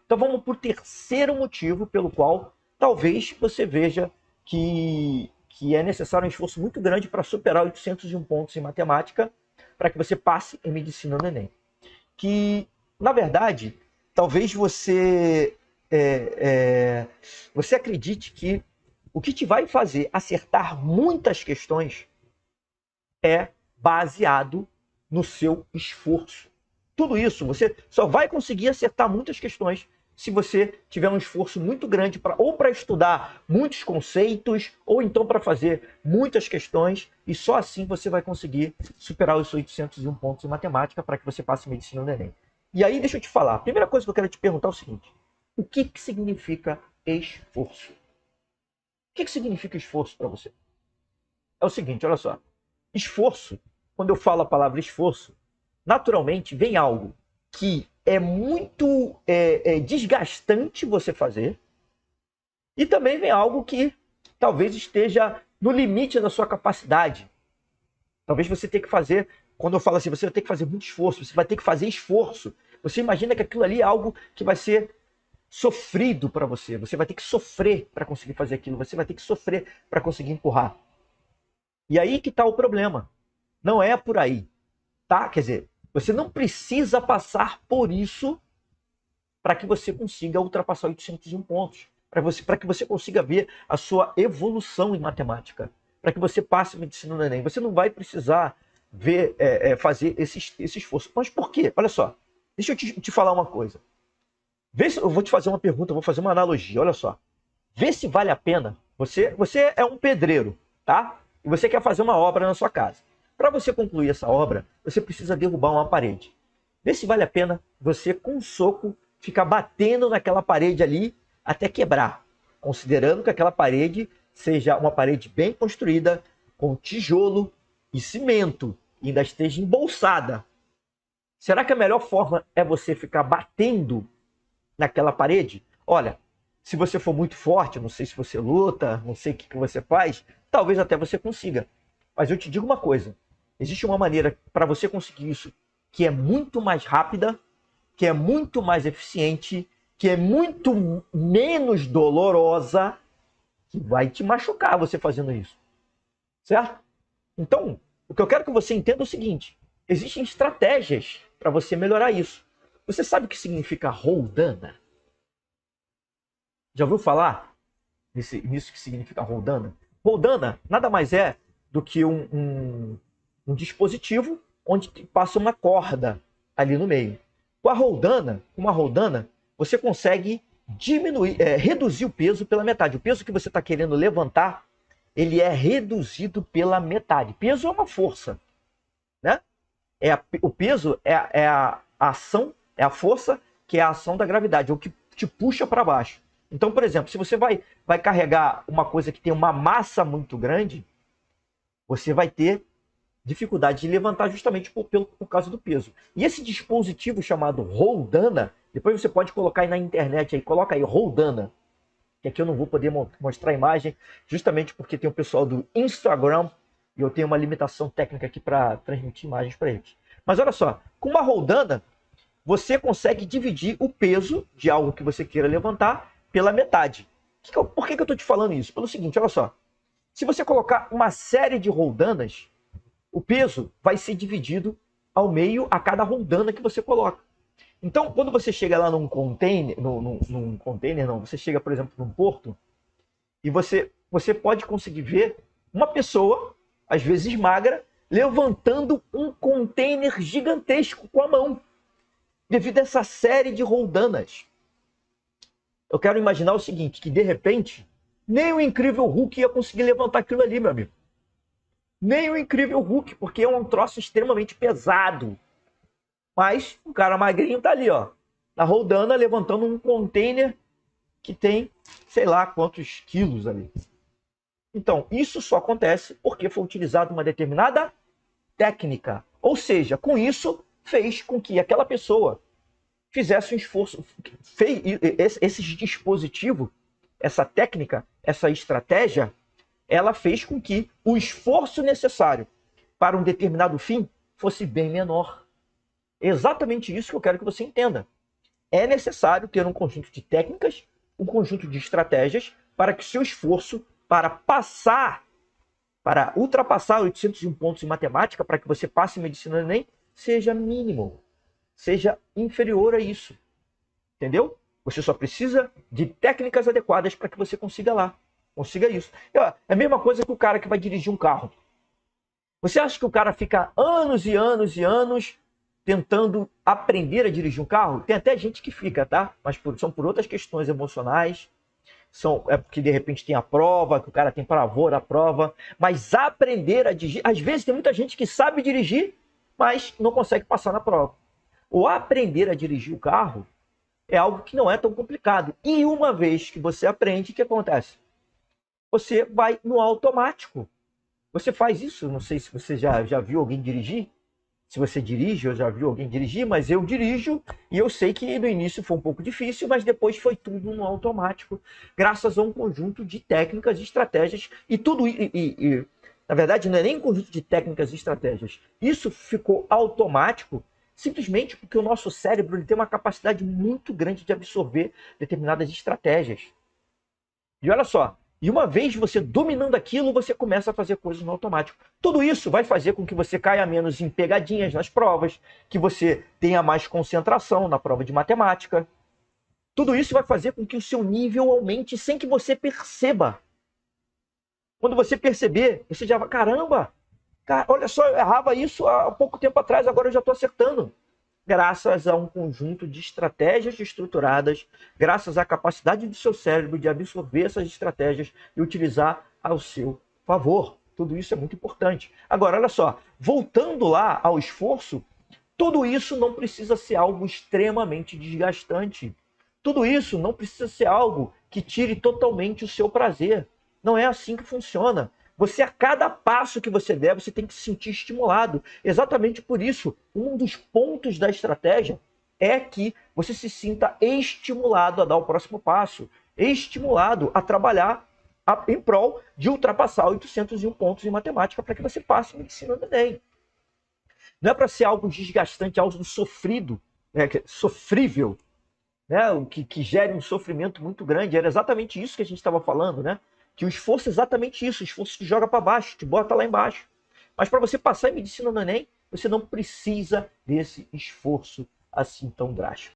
Então vamos para o terceiro motivo pelo qual talvez você veja que é necessário um esforço muito grande para superar 801 pontos em matemática para que você passe em medicina no Enem. Que, na verdade, talvez você acredite que o que te vai fazer acertar muitas questões é baseado no seu esforço. Tudo isso, você só vai conseguir acertar muitas questões se você tiver um esforço muito grande para estudar muitos conceitos, ou então para fazer muitas questões, e só assim você vai conseguir superar os 801 pontos em matemática para que você passe medicina no Enem. E aí, deixa eu te falar, a primeira coisa que eu quero te perguntar é o seguinte: o que significa esforço? O que significa esforço para você? É o seguinte, olha só. Esforço, quando eu falo a palavra esforço, naturalmente vem algo que é muito desgastante você fazer, e também vem algo que talvez esteja no limite da sua capacidade. Talvez você tenha que fazer, quando eu falo assim, você vai ter que fazer muito esforço, você vai ter que fazer esforço. Você imagina que aquilo ali é algo que vai ser sofrido para você. Você vai ter que sofrer para conseguir fazer aquilo, você vai ter que sofrer para conseguir empurrar. E aí que está o problema. Não é por aí, tá? Quer dizer, você não precisa passar por isso para que você consiga ultrapassar 801 pontos. Para que você consiga ver a sua evolução em matemática. Para que você passe medicina no Enem. Você não vai precisar fazer esse esforço. Mas por quê? Olha só. Deixa eu te falar uma coisa. Eu vou te fazer uma pergunta, eu vou fazer uma analogia. Olha só. Vê se vale a pena. Você é um pedreiro, tá? E você quer fazer uma obra na sua casa. Para você concluir essa obra, você precisa derrubar uma parede. Vê se vale a pena você, com um soco, ficar batendo naquela parede ali até quebrar, considerando que aquela parede seja uma parede bem construída, com tijolo e cimento, e ainda esteja embolsada. Será que a melhor forma é você ficar batendo naquela parede? Olha, se você for muito forte, não sei se você luta, não sei o que você faz, talvez até você consiga. Mas eu te digo uma coisa, existe uma maneira para você conseguir isso que é muito mais rápida, que é muito mais eficiente, que é muito menos dolorosa, que vai te machucar você fazendo isso. Certo? Então, o que eu quero que você entenda é o seguinte: existem estratégias para você melhorar isso. Você sabe o que significa roldana? Já ouviu falar nisso que significa roldana? Roldana nada mais é do que um dispositivo onde passa uma corda ali no meio. Com uma roldana, você consegue reduzir o peso pela metade. O peso que você está querendo levantar, ele é reduzido pela metade. Peso é uma força, né? O peso é a ação, é a força que é a ação da gravidade, o que te puxa para baixo. Então, por exemplo, se você vai carregar uma coisa que tem uma massa muito grande, você vai ter dificuldade de levantar justamente por causa do peso. E esse dispositivo chamado roldana, depois você pode colocar aí na internet, aí, coloca aí roldana, que aqui eu não vou poder mostrar a imagem, justamente porque tem o pessoal do Instagram e eu tenho uma limitação técnica aqui para transmitir imagens para eles. Mas olha só, com uma roldana, você consegue dividir o peso de algo que você queira levantar pela metade. Por que eu estou te falando isso? Pelo seguinte, olha só. Se você colocar uma série de roldanas, o peso vai ser dividido ao meio a cada roldana que você coloca. Então, quando você chega lá num container, você chega, por exemplo, num porto, e você pode conseguir ver uma pessoa, às vezes magra, levantando um container gigantesco com a mão, devido a essa série de roldanas. Eu quero imaginar o seguinte, que de repente, nem o incrível Hulk ia conseguir levantar aquilo ali, meu amigo. Nem o incrível Hulk, porque é um troço extremamente pesado. Mas um cara magrinho tá ali, ó, na roldana, levantando um container que tem, sei lá quantos quilos ali. Então, isso só acontece porque foi utilizada uma determinada técnica. Ou seja, com isso, fez com que aquela pessoa fizesse um esforço. Esse dispositivo, essa técnica, essa estratégia, ela fez com que o esforço necessário para um determinado fim fosse bem menor. É exatamente isso que eu quero que você entenda. é necessário ter um conjunto de técnicas, um conjunto de estratégias para que o seu esforço para ultrapassar 801 pontos em matemática, para que você passe em medicina no Enem, seja mínimo, seja inferior a isso. Entendeu? Você só precisa de técnicas adequadas para que você consiga isso. É a mesma coisa que o cara que vai dirigir um carro. Você acha que o cara fica anos e anos e anos tentando aprender a dirigir um carro? Tem até gente que fica, tá? Mas são por outras questões emocionais. É porque de repente tem a prova, que o cara tem pavor à prova. Mas aprender a dirigir... Às vezes tem muita gente que sabe dirigir, mas não consegue passar na prova. O aprender a dirigir o carro é algo que não é tão complicado. E uma vez que você aprende, o que acontece? Você vai no automático. Você faz isso, não sei se você já viu alguém dirigir. Se você dirige, eu já vi alguém dirigir, mas eu dirijo e eu sei que no início foi um pouco difícil, mas depois foi tudo no automático, graças a um conjunto de técnicas e estratégias. E tudo, na verdade, não é nem um conjunto de técnicas e estratégias. Isso ficou automático simplesmente porque o nosso cérebro ele tem uma capacidade muito grande de absorver determinadas estratégias. E olha só, e uma vez você dominando aquilo, você começa a fazer coisas no automático. Tudo isso vai fazer com que você caia menos em pegadinhas nas provas, que você tenha mais concentração na prova de matemática. Tudo isso vai fazer com que o seu nível aumente sem que você perceba. Quando você perceber, você já vai, caramba, cara, olha só, eu errava isso há pouco tempo atrás, agora eu já estou acertando. Graças a um conjunto de estratégias estruturadas, graças à capacidade do seu cérebro de absorver essas estratégias e utilizar ao seu favor. Tudo isso é muito importante. Agora, olha só, voltando lá ao esforço, tudo isso não precisa ser algo extremamente desgastante. Tudo isso não precisa ser algo que tire totalmente o seu prazer. Não é assim que funciona. Você, a cada passo que você der, você tem que se sentir estimulado. Exatamente por isso, um dos pontos da estratégia é que você se sinta estimulado a dar o próximo passo, estimulado a trabalhar em prol de ultrapassar 801 pontos em matemática para que você passe em medicina do Enem. Não é para ser algo desgastante, algo sofrido, sofrível, né? Que gere um sofrimento muito grande. Era exatamente isso que a gente estava falando, né? Que o esforço é exatamente isso, o esforço te joga para baixo, te bota lá embaixo. Mas para você passar em medicina no Enem, você não precisa desse esforço assim tão drástico.